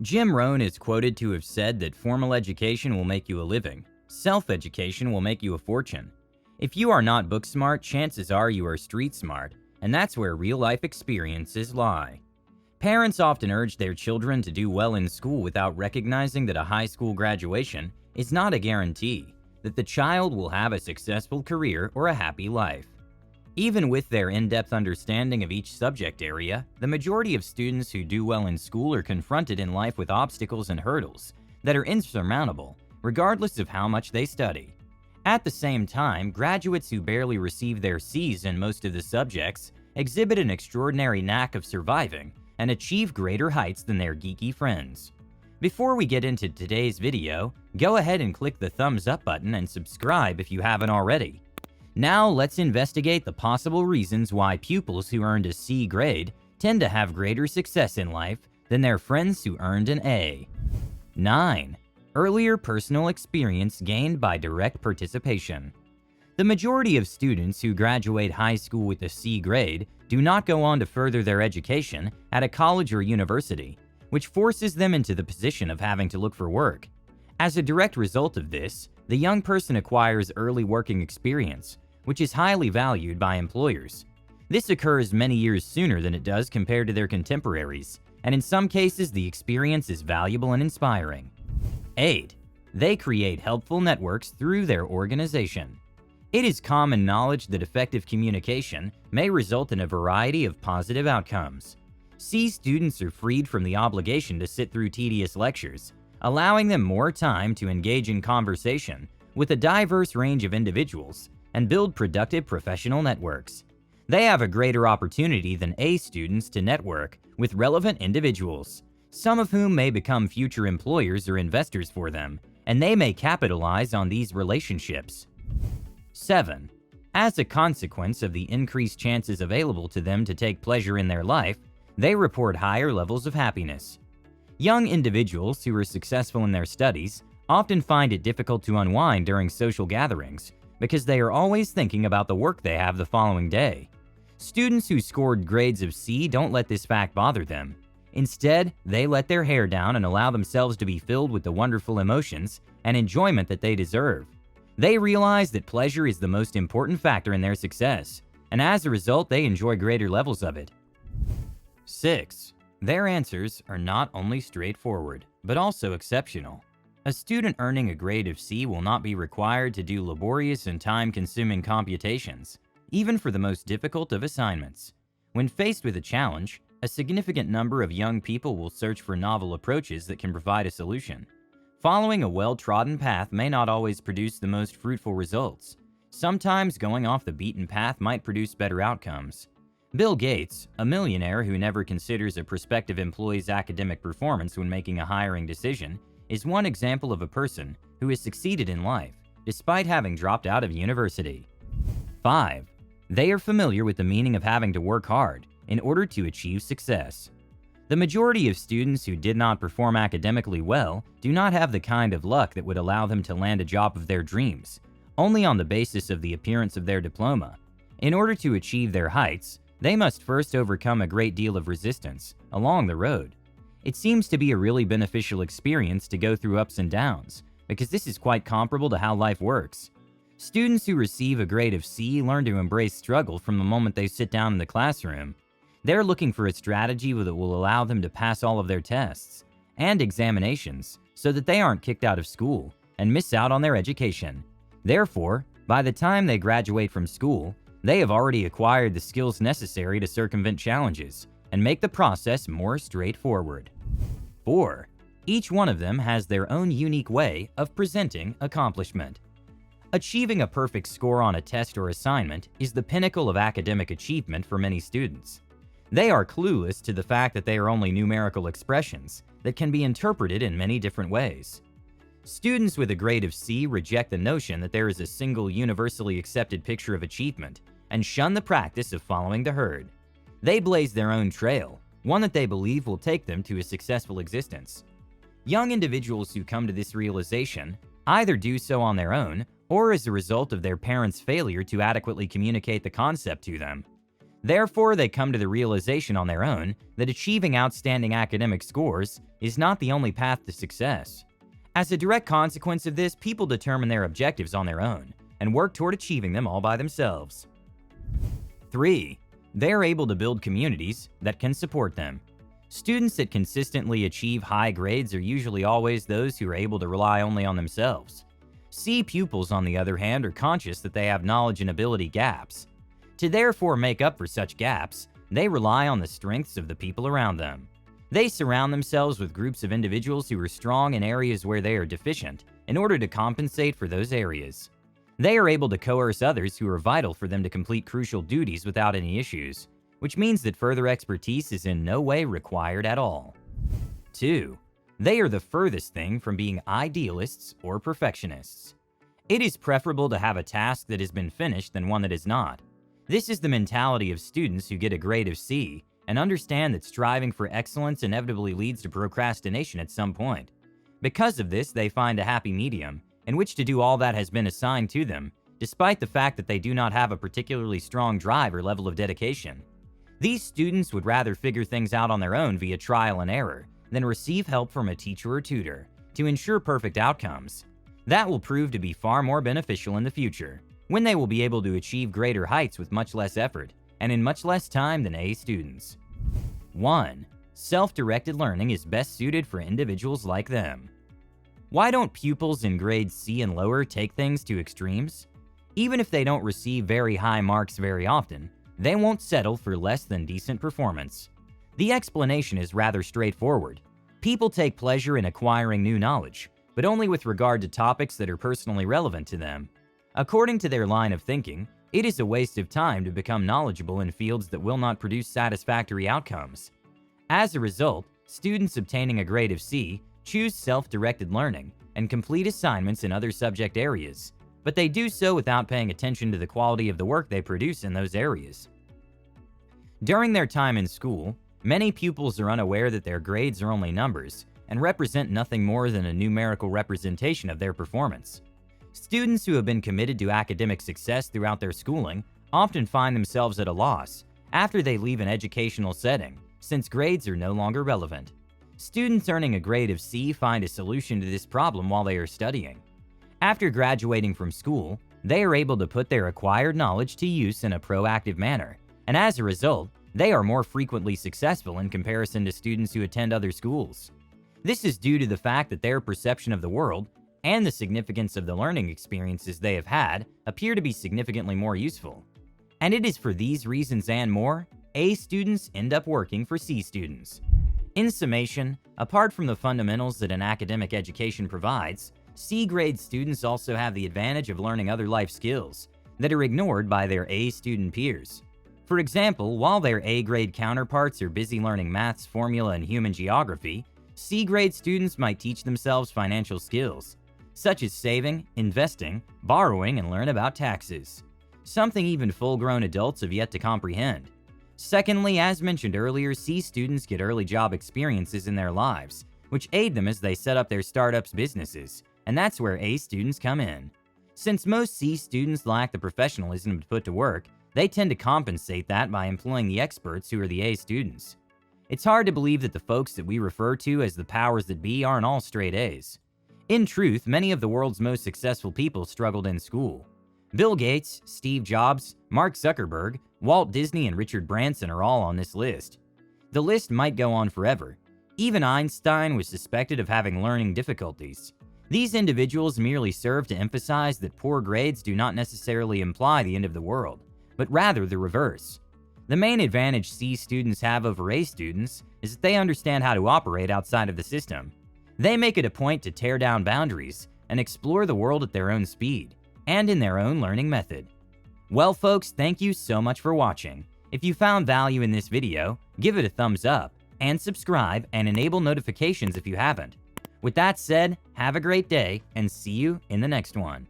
Jim Rohn is quoted to have said that formal education will make you a living. Self-education will make you a fortune. If you are not book smart, chances are you are street smart, and that's where real-life experiences lie. Parents often urge their children to do well in school without recognizing that a high school graduation is not a guarantee that the child will have a successful career or a happy life. Even with their in-depth understanding of each subject area, the majority of students who do well in school are confronted in life with obstacles and hurdles that are insurmountable, regardless of how much they study. At the same time, graduates who barely receive their C's in most of the subjects exhibit an extraordinary knack of surviving and achieve greater heights than their geeky friends. Before we get into today's video, go ahead and click the thumbs up button and subscribe if you haven't already. Now let's investigate the possible reasons why pupils who earned a C grade tend to have greater success in life than their friends who earned an A. 9. Earlier personal experience gained by direct participation. The majority of students who graduate high school with a C grade do not go on to further their education at a college or university, which forces them into the position of having to look for work. As a direct result of this, the young person acquires early working experience, which is highly valued by employers. This occurs many years sooner than it does compared to their contemporaries, and in some cases the experience is valuable and inspiring. 8. They create helpful networks through their organization. It is common knowledge that effective communication may result in a variety of positive outcomes. C students are freed from the obligation to sit through tedious lectures, allowing them more time to engage in conversation with a diverse range of individuals and build productive professional networks. They have a greater opportunity than A students to network with relevant individuals, some of whom may become future employers or investors for them, and they may capitalize on these relationships. 7. As a consequence of the increased chances available to them to take pleasure in their life, they report higher levels of happiness. Young individuals who are successful in their studies often find it difficult to unwind during social gatherings because they are always thinking about the work they have the following day. Students who scored grades of C don't let this fact bother them. Instead, they let their hair down and allow themselves to be filled with the wonderful emotions and enjoyment that they deserve. They realize that pleasure is the most important factor in their success, and as a result, they enjoy greater levels of it. 6. Their answers are not only straightforward, but also exceptional. A student earning a grade of C will not be required to do laborious and time-consuming computations, even for the most difficult of assignments. When faced with a challenge, a significant number of young people will search for novel approaches that can provide a solution. Following a well-trodden path may not always produce the most fruitful results. Sometimes going off the beaten path might produce better outcomes. Bill Gates, a millionaire who never considers a prospective employee's academic performance when making a hiring decision, is one example of a person who has succeeded in life, despite having dropped out of university. 5. They are familiar with the meaning of having to work hard in order to achieve success. The majority of students who did not perform academically well do not have the kind of luck that would allow them to land a job of their dreams, only on the basis of the appearance of their diploma. In order to achieve their heights, they must first overcome a great deal of resistance along the road. It seems to be a really beneficial experience to go through ups and downs, because this is quite comparable to how life works. Students who receive a grade of C learn to embrace struggle from the moment they sit down in the classroom. They're looking for a strategy that will allow them to pass all of their tests and examinations so that they aren't kicked out of school and miss out on their education. Therefore, by the time they graduate from school, they have already acquired the skills necessary to circumvent challenges and make the process more straightforward. 4. Each one of them has their own unique way of presenting accomplishment. Achieving a perfect score on a test or assignment is the pinnacle of academic achievement for many students. They are clueless to the fact that they are only numerical expressions that can be interpreted in many different ways. Students with a grade of C reject the notion that there is a single universally accepted picture of achievement and shun the practice of following the herd. They blaze their own trail, one that they believe will take them to a successful existence. Young individuals who come to this realization either do so on their own or as a result of their parents' failure to adequately communicate the concept to them. Therefore, they come to the realization on their own that achieving outstanding academic scores is not the only path to success. As a direct consequence of this, people determine their objectives on their own and work toward achieving them all by themselves. 3. They are able to build communities that can support them. Students that consistently achieve high grades are usually always those who are able to rely only on themselves. C pupils, on the other hand, are conscious that they have knowledge and ability gaps. To therefore make up for such gaps, they rely on the strengths of the people around them. They surround themselves with groups of individuals who are strong in areas where they are deficient in order to compensate for those areas. They are able to coerce others who are vital for them to complete crucial duties without any issues, which means that further expertise is in no way required at all. 2. They are the furthest thing from being idealists or perfectionists. It is preferable to have a task that has been finished than one that is not. This is the mentality of students who get a grade of C and understand that striving for excellence inevitably leads to procrastination at some point. Because of this, they find a happy medium in which to do all that has been assigned to them, despite the fact that they do not have a particularly strong drive or level of dedication. These students would rather figure things out on their own via trial and error than receive help from a teacher or tutor to ensure perfect outcomes. That will prove to be far more beneficial in the future, when they will be able to achieve greater heights with much less effort and in much less time than A students. 1. Self-directed learning is best suited for individuals like them. Why don't pupils in grades C and lower take things to extremes? Even if they don't receive very high marks very often, they won't settle for less than decent performance. The explanation is rather straightforward. People take pleasure in acquiring new knowledge, but only with regard to topics that are personally relevant to them. According to their line of thinking, it is a waste of time to become knowledgeable in fields that will not produce satisfactory outcomes. As a result, students obtaining a grade of C choose self-directed learning and complete assignments in other subject areas, but they do so without paying attention to the quality of the work they produce in those areas. During their time in school, many pupils are unaware that their grades are only numbers and represent nothing more than a numerical representation of their performance. Students who have been committed to academic success throughout their schooling often find themselves at a loss after they leave an educational setting, since grades are no longer relevant. Students earning a grade of C find a solution to this problem while they are studying. After graduating from school, they are able to put their acquired knowledge to use in a proactive manner, and as a result, they are more frequently successful in comparison to students who attend other schools. This is due to the fact that their perception of the world and the significance of the learning experiences they have had appear to be significantly more useful. And it is for these reasons and more, A students end up working for C students. In summation, apart from the fundamentals that an academic education provides, C-grade students also have the advantage of learning other life skills that are ignored by their A student peers. For example, while their A-grade counterparts are busy learning maths, formula, and human geography, C-grade students might teach themselves financial skills, such as saving, investing, borrowing, and learn about taxes, something even full-grown adults have yet to comprehend. Secondly, as mentioned earlier, C students get early job experiences in their lives, which aid them as they set up their startups businesses, and that's where A students come in. Since most C students lack the professionalism to put to work, they tend to compensate that by employing the experts who are the A students. It's hard to believe that the folks that we refer to as the powers that be aren't all straight A's. In truth, many of the world's most successful people struggled in school. Bill Gates, Steve Jobs, Mark Zuckerberg, Walt Disney, and Richard Branson are all on this list. The list might go on forever. Even Einstein was suspected of having learning difficulties. These individuals merely serve to emphasize that poor grades do not necessarily imply the end of the world, but rather the reverse. The main advantage C students have over A students is that they understand how to operate outside of the system. They make it a point to tear down boundaries and explore the world at their own speed and in their own learning method. Well folks, thank you so much for watching. If you found value in this video, give it a thumbs up and subscribe and enable notifications if you haven't. With that said, have a great day and see you in the next one.